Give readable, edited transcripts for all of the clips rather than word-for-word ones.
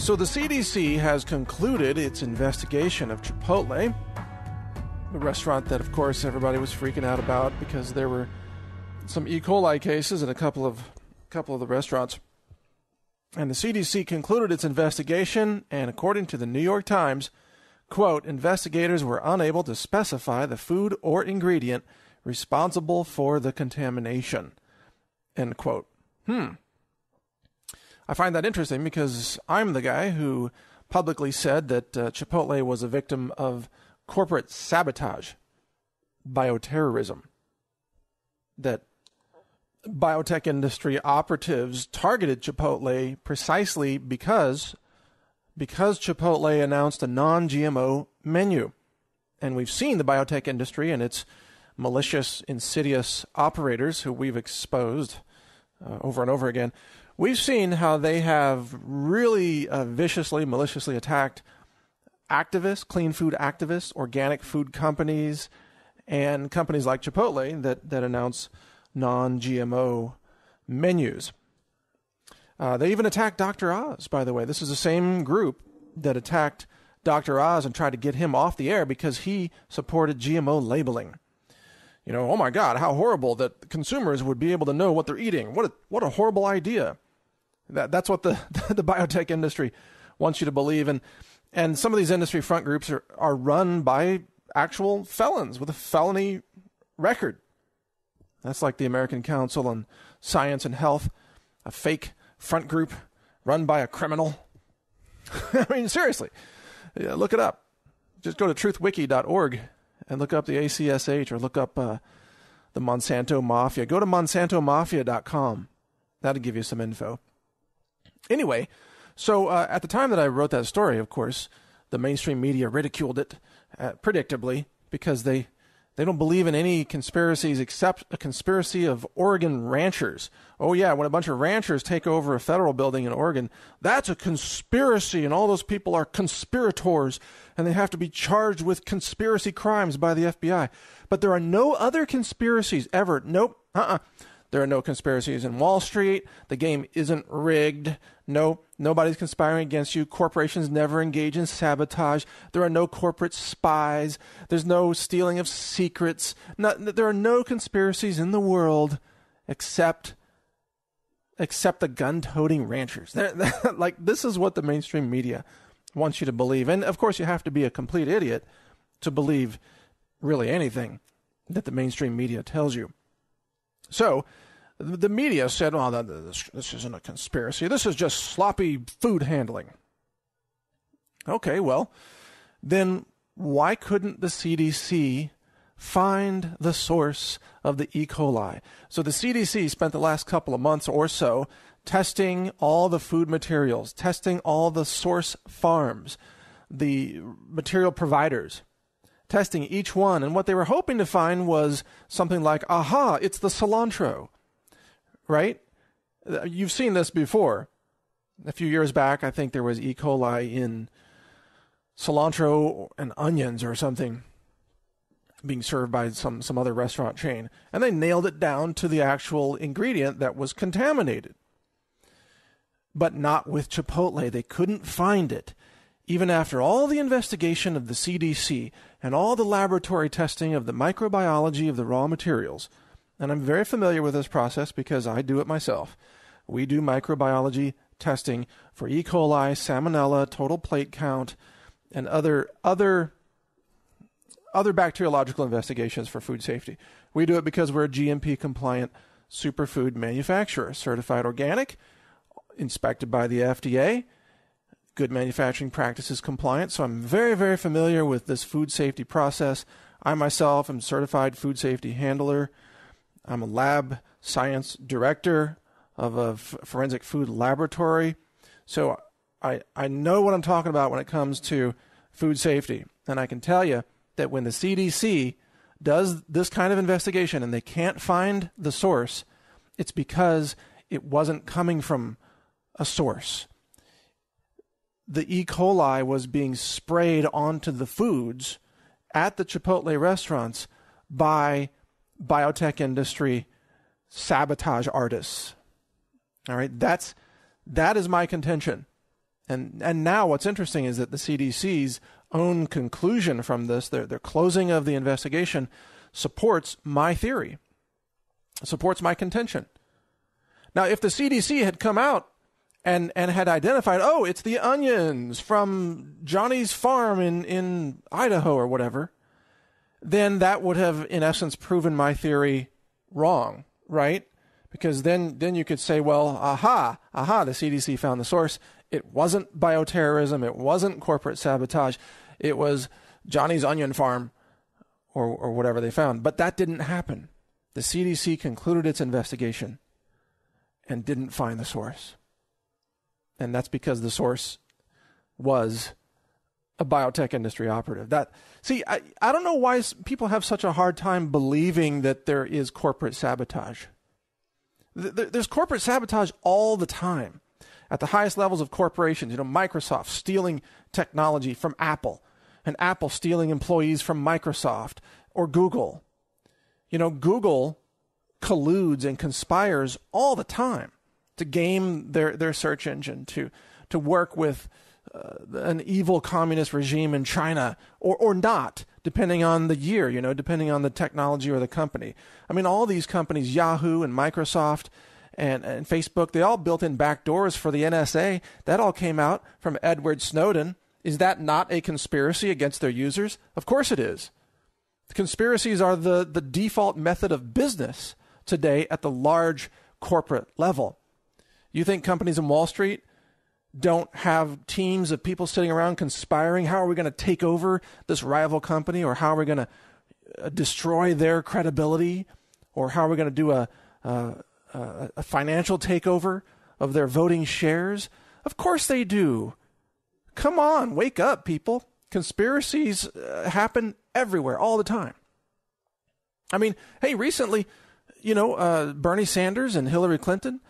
So the CDC has concluded its investigation of Chipotle, the restaurant that, of course, everybody was freaking out about because there were some E. coli cases in a couple of the restaurants. And the CDC concluded its investigation, and according to the New York Times, quote, investigators were unable to specify the food or ingredient responsible for the contamination, end quote. I find that interesting because I'm the guy who publicly said that Chipotle was a victim of corporate sabotage, bioterrorism, that biotech industry operatives targeted Chipotle precisely because Chipotle announced a non-GMO menu. And we've seen the biotech industry and its malicious, insidious operators who we've exposed over and over again. We've seen how they have really viciously, maliciously attacked activists, clean food activists, organic food companies, and companies like Chipotle that announce non-GMO menus. They even attacked Dr. Oz, by the way. This is the same group that attacked Dr. Oz and tried to get him off the air because he supported GMO labeling. You know, oh my God, how horrible that consumers would be able to know what they're eating. What a horrible idea. That's what the biotech industry wants you to believe. And some of these industry front groups are run by actual felons with a felony record. That's like the American Council on Science and Health, a fake front group run by a criminal. I mean, seriously, look it up. Just go to truthwiki.org and look up the ACSH or look up the Monsanto Mafia. Go to monsantomafia.com. That'll give you some info. Anyway, so at the time that I wrote that story, of course, the mainstream media ridiculed it, predictably, because they don't believe in any conspiracies except a conspiracy of Oregon ranchers. Oh yeah, when a bunch of ranchers take over a federal building in Oregon, that's a conspiracy, and all those people are conspirators, and they have to be charged with conspiracy crimes by the FBI. But there are no other conspiracies ever. Nope. There are no conspiracies in Wall Street. The game isn't rigged. No, nobody's conspiring against you. Corporations never engage in sabotage. There are no corporate spies. There's no stealing of secrets. There are no conspiracies in the world except the gun-toting ranchers. Like, this is what the mainstream media wants you to believe. And, of course, you have to be a complete idiot to believe really anything that the mainstream media tells you. So the media said, oh, this isn't a conspiracy. This is just sloppy food handling. Okay, well, then why couldn't the CDC find the source of the E. coli? So the CDC spent the last couple of months or so testing all the food materials, testing all the source farms, the material providers, testing each one, and what they were hoping to find was something like, aha, it's the cilantro, right? You've seen this before. A few years back, I think there was E. coli in cilantro and onions or something being served by some other restaurant chain, and they nailed it down to the actual ingredient that was contaminated. But not with Chipotle. They couldn't find it. Even after all the investigation of the CDC and all the laboratory testing of the microbiology of the raw materials, and I'm very familiar with this process because I do it myself. We do microbiology testing for E. coli, salmonella, total plate count, and other bacteriological investigations for food safety. We do it because we're a GMP-compliant superfood manufacturer, certified organic, inspected by the FDA, good manufacturing practices compliant. So I'm very, very familiar with this food safety process. I myself am certified food safety handler. I'm a lab science director of a forensic food laboratory. So I know what I'm talking about when it comes to food safety. And I can tell you that when the CDC does this kind of investigation and they can't find the source, it's because it wasn't coming from a source. The E. coli was being sprayed onto the foods at the Chipotle restaurants by biotech industry sabotage artists. All right, that is my contention. And now what's interesting is that the CDC's own conclusion from this, their closing of the investigation, supports my theory, supports my contention. Now, if the CDC had come out and had identified, oh, it's the onions from Johnny's farm in Idaho or whatever, then that would have, in essence, proven my theory wrong, right? Because then you could say, well, aha, the CDC found the source. It wasn't bioterrorism. It wasn't corporate sabotage. It was Johnny's onion farm or whatever they found. But that didn't happen. The CDC concluded its investigation and didn't find the source. And that's because the source was a biotech industry operative. I don't know why people have such a hard time believing that there is corporate sabotage. There's corporate sabotage all the time at the highest levels of corporations. Microsoft stealing technology from Apple, and Apple stealing employees from Microsoft or Google. Google colludes and conspires all the time to game their search engine, to work with an evil communist regime in China or not, depending on the year, depending on the technology or the company. I mean, all these companies, Yahoo and Microsoft and Facebook, they all built in backdoors for the NSA. That all came out from Edward Snowden. Is that not a conspiracy against their users? Of course it is. Conspiracies are the default method of business today at the large corporate level. You think companies in Wall Street don't have teams of people sitting around conspiring? How are we going to take over this rival company? Or how are we going to destroy their credibility? Or how are we going to do a financial takeover of their voting shares? Of course they do. Come on, wake up, people. Conspiracies happen everywhere, all the time. I mean, hey, recently, Bernie Sanders and Hillary Clinton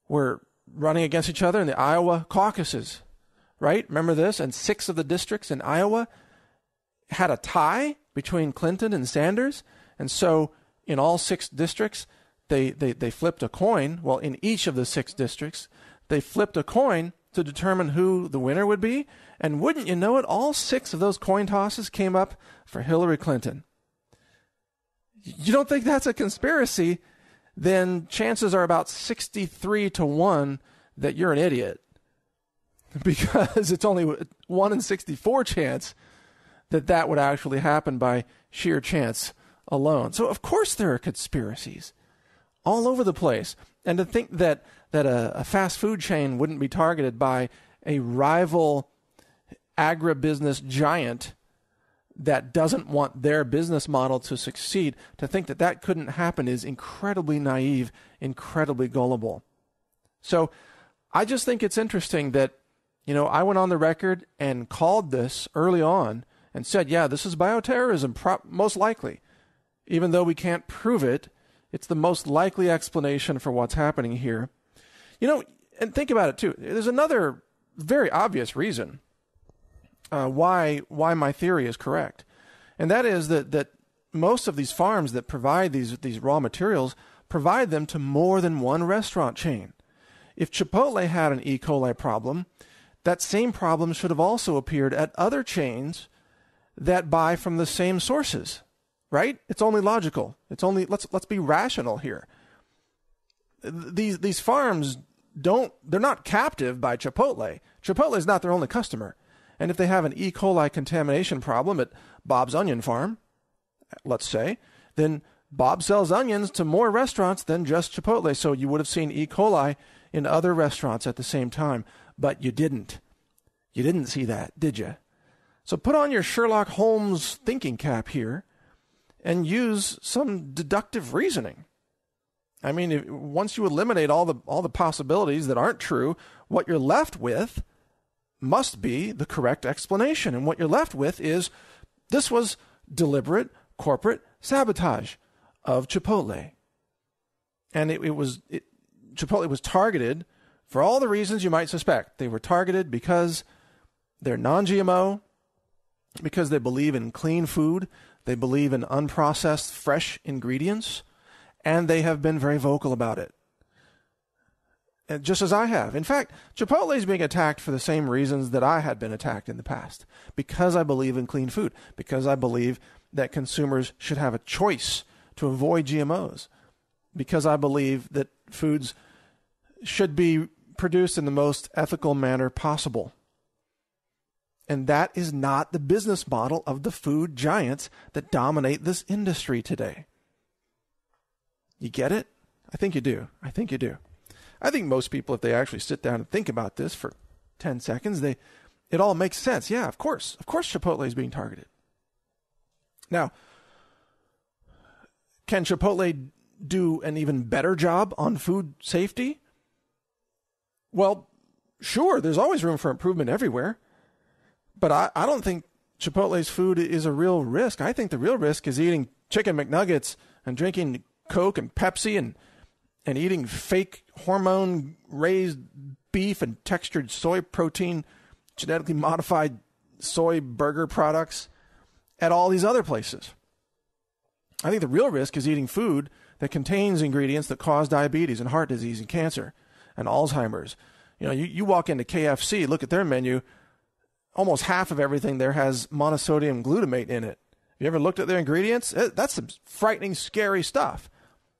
were running against each other in the Iowa caucuses, right? Remember this? And 6 of the districts in Iowa had a tie between Clinton and Sanders. And so in all 6 districts, they flipped a coin. Well, in each of the 6 districts, they flipped a coin to determine who the winner would be. And wouldn't you know it, all 6 of those coin tosses came up for Hillary Clinton. You don't think that's a conspiracy? Then chances are about 63-1 that you're an idiot. Because it's only 1 in 64 chance that would actually happen by sheer chance alone. So of course there are conspiracies all over the place. And to think that a fast food chain wouldn't be targeted by a rival agribusiness giant that doesn't want their business model to succeed, to think that couldn't happen is incredibly naive, incredibly gullible. So I just think it's interesting that, I went on the record and called this early on and said, yeah, this is bioterrorism, most likely. Even though we can't prove it, it's the most likely explanation for what's happening here. And think about it too. There's another very obvious reason why my theory is correct. And that is that most of these farms that provide these raw materials provide them to more than one restaurant chain. If Chipotle had an E. coli problem, that same problem should have also appeared at other chains that buy from the same sources, right? It's only logical. Let's be rational here. These farms they're not captive by Chipotle. Chipotle is not their only customer. And if they have an E. coli contamination problem at Bob's Onion Farm, let's say, then Bob sells onions to more restaurants than just Chipotle. So you would have seen E. coli in other restaurants at the same time. But you didn't. You didn't see that, did you? So put on your Sherlock Holmes thinking cap here and use some deductive reasoning. I mean, once you eliminate all the possibilities that aren't true, what you're left with must be the correct explanation. And what you're left with is this was deliberate corporate sabotage of Chipotle. And Chipotle was targeted for all the reasons you might suspect. They were targeted because they're non-GMO, because they believe in clean food, they believe in unprocessed, fresh ingredients, and they have been very vocal about it. just as I have. In fact, Chipotle is being attacked for the same reasons that I had been attacked in the past. Because I believe in clean food. Because I believe that consumers should have a choice to avoid GMOs. Because I believe that foods should be produced in the most ethical manner possible. And that is not the business model of the food giants that dominate this industry today. You get it? I think you do. I think you do. I think most people, if they actually sit down and think about this for 10 seconds, it all makes sense. Yeah, of course. Of course Chipotle is being targeted. Now, can Chipotle do an even better job on food safety? Well, sure, there's always room for improvement everywhere. But I don't think Chipotle's food is a real risk. I think the real risk is eating chicken McNuggets and drinking Coke and Pepsi and eating fake hormone-raised beef and textured soy protein, genetically modified soy burger products at all these other places. I think the real risk is eating food that contains ingredients that cause diabetes and heart disease and cancer and Alzheimer's. You know, you walk into KFC, look at their menu, almost half of everything there has monosodium glutamate in it. Have you ever looked at their ingredients? That's some frightening, scary stuff.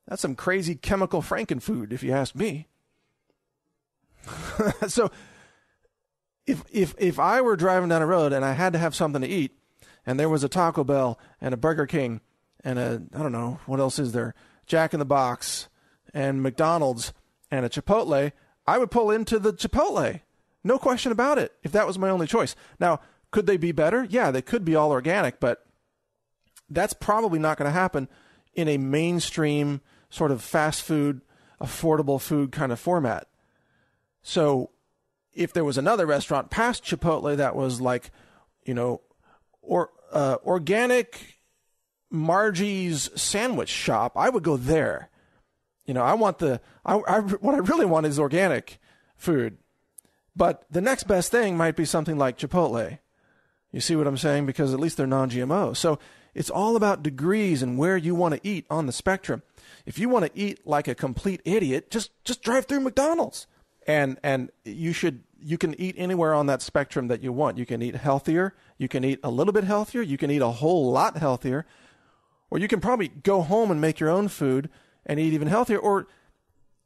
That's some crazy chemical frankenfood, if you ask me. So if I were driving down a road and I had to have something to eat, and there was a Taco Bell and a Burger King and I don't know, what else is there? Jack in the Box and McDonald's and a Chipotle, I would pull into the Chipotle. No question about it, if that was my only choice. Now, could they be better? Yeah, they could be all organic, but that's probably not going to happen in a mainstream sort of fast food, affordable food kind of format. So if there was another restaurant past Chipotle that was like, you know, organic Margie's sandwich shop, I would go there. You know, what I really want is organic food. But the next best thing might be something like Chipotle. You see what I'm saying? Because at least they're non-GMO. So it's all about degrees and where you want to eat on the spectrum. If you want to eat like a complete idiot, just drive through McDonald's. And you can eat anywhere on that spectrum that you want. You can eat healthier. You can eat a little bit healthier. You can eat a whole lot healthier. Or you can probably go home and make your own food and eat even healthier. Or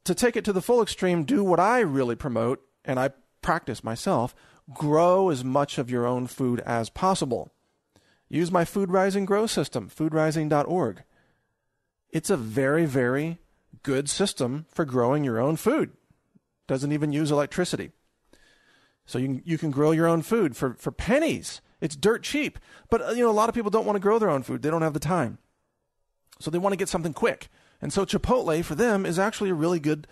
to take it to the full extreme, do what I really promote, and I practice myself, grow as much of your own food as possible. Use my Food Rising Grow system, foodrising.org. It's a very, very good system for growing your own food. Doesn't even use electricity. So you can grow your own food for pennies. It's dirt cheap. But you know, a lot of people don't want to grow their own food. They don't have the time. So they want to get something quick. And so Chipotle for them is actually a really good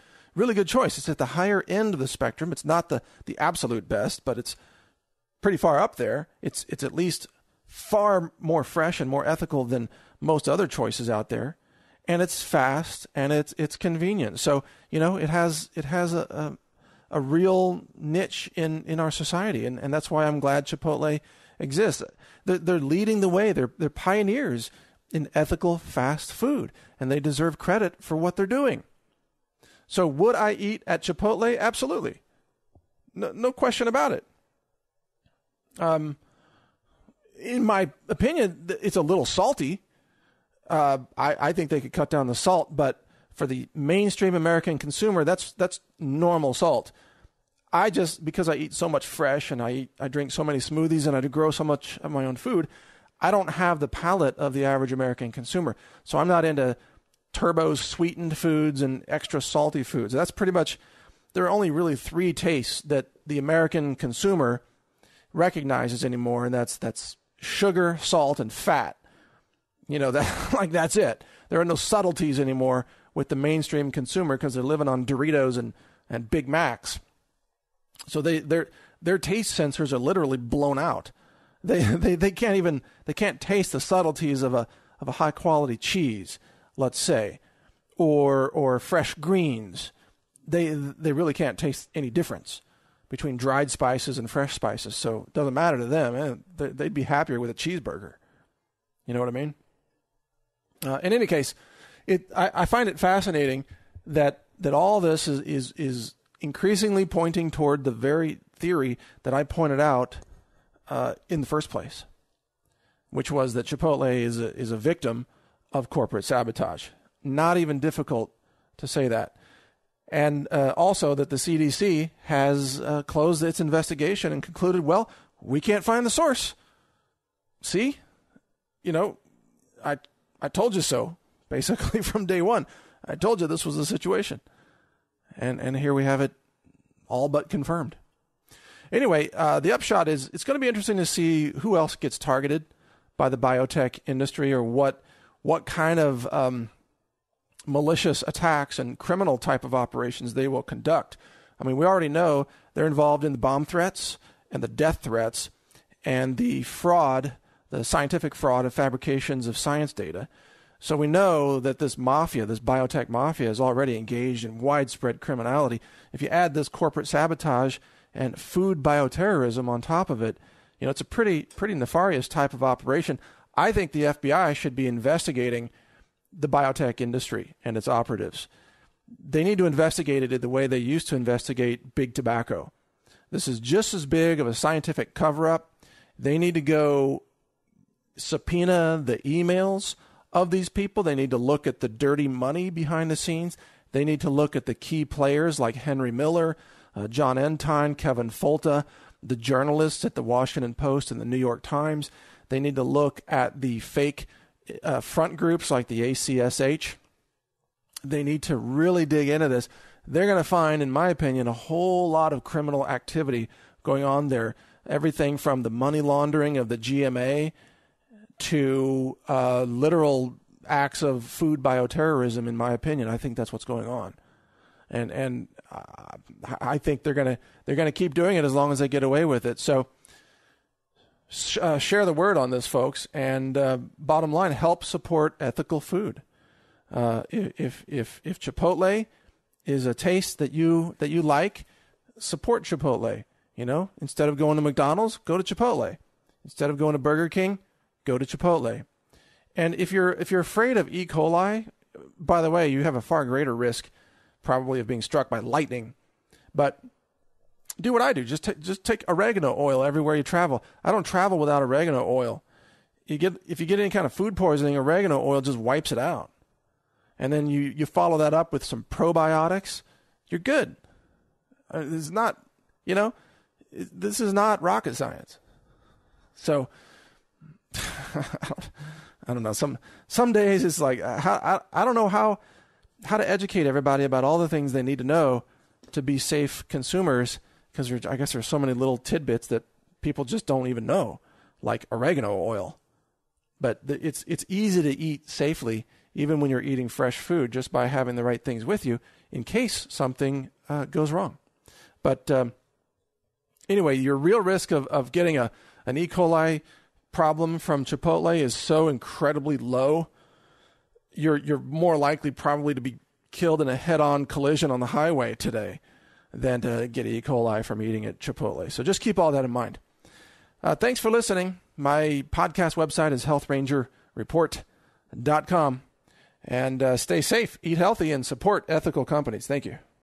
choice. It's at the higher end of the spectrum. It's not the absolute best, but it's pretty far up there. It's at least far more fresh and more ethical than most other choices out there. And it's fast and it's convenient. So, you know, it has a real niche in our society, and that's why I'm glad Chipotle exists. They're leading the way. They're pioneers in ethical fast food, and they deserve credit for what they're doing. So would I eat at Chipotle? Absolutely. No question about it. In my opinion, it's a little salty. I think they could cut down the salt, but for the mainstream American consumer, that's normal salt. Because I eat so much fresh and I drink so many smoothies and I grow so much of my own food, I don't have the palate of the average American consumer. So I'm not into turbo sweetened foods and extra salty foods. That's pretty much, there are only really 3 tastes that the American consumer recognizes anymore, and that's sugar, salt, and fat. You know, that's it. There are no subtleties anymore with the mainstream consumer because they're living on Doritos and Big Macs. So their taste sensors are literally blown out. They can't taste the subtleties of a high quality cheese, let's say, or fresh greens. They really can't taste any difference between dried spices and fresh spices. So it doesn't matter to them. They'd be happier with a cheeseburger. You know what I mean? In any case, I find it fascinating that all this is increasingly pointing toward the very theory that I pointed out in the first place, which was that Chipotle is a victim of corporate sabotage. Not even difficult to say that. And also that the CDC has closed its investigation and concluded, well, we can't find the source. See? I told you so, basically from day one. I told you this was the situation. And here we have it all but confirmed. Anyway, the upshot is it's going to be interesting to see who else gets targeted by the biotech industry, or what kind of malicious attacks and criminal type of operations they will conduct. I mean, we already know they're involved in the bomb threats and the death threats and the fraud, the scientific fraud of fabrications of science data. So we know that this mafia, this biotech mafia, is already engaged in widespread criminality. If you add this corporate sabotage and food bioterrorism on top of it, it's a pretty nefarious type of operation. I think the FBI should be investigating the biotech industry and its operatives. They need to investigate it the way they used to investigate big tobacco. This is just as big of a scientific cover-up. They need to go subpoena the emails of these people. They need to look at the dirty money behind the scenes. They need to look at the key players like Henry Miller, John Entine, Kevin Folta, the journalists at the Washington Post and the New York Times. They need to look at the fake front groups like the ACSH. They need to really dig into this. They're going to find, in my opinion, a whole lot of criminal activity going on there. Everything from the money laundering of the GMA to literal acts of food bioterrorism, in my opinion. I think that's what's going on. And I think they're gonna keep doing it as long as they get away with it. So share the word on this, folks. And bottom line, help support ethical food. If Chipotle is a taste that you like, support Chipotle. Instead of going to McDonald's, go to Chipotle. Instead of going to Burger King, go to Chipotle. And if you're afraid of E. coli, by the way, you have a far greater risk probably of being struck by lightning. But do what I do. Just take oregano oil everywhere you travel. I don't travel without oregano oil. If you get any kind of food poisoning, oregano oil just wipes it out. And then you follow that up with some probiotics, you're good. It's not, this is not rocket science. So I don't know. Some days it's like I don't know how to educate everybody about all the things they need to know to be safe consumers, because I guess there's so many little tidbits that people just don't even know, like oregano oil. But it's easy to eat safely even when you're eating fresh food, just by having the right things with you in case something goes wrong. But anyway, your real risk of getting an E. coli problem from Chipotle is so incredibly low. You're more likely probably to be killed in a head-on collision on the highway today than to get E. coli from eating at Chipotle. So just keep all that in mind. Thanks for listening. My podcast website is healthrangerreport.com. And stay safe, eat healthy, and support ethical companies. Thank you.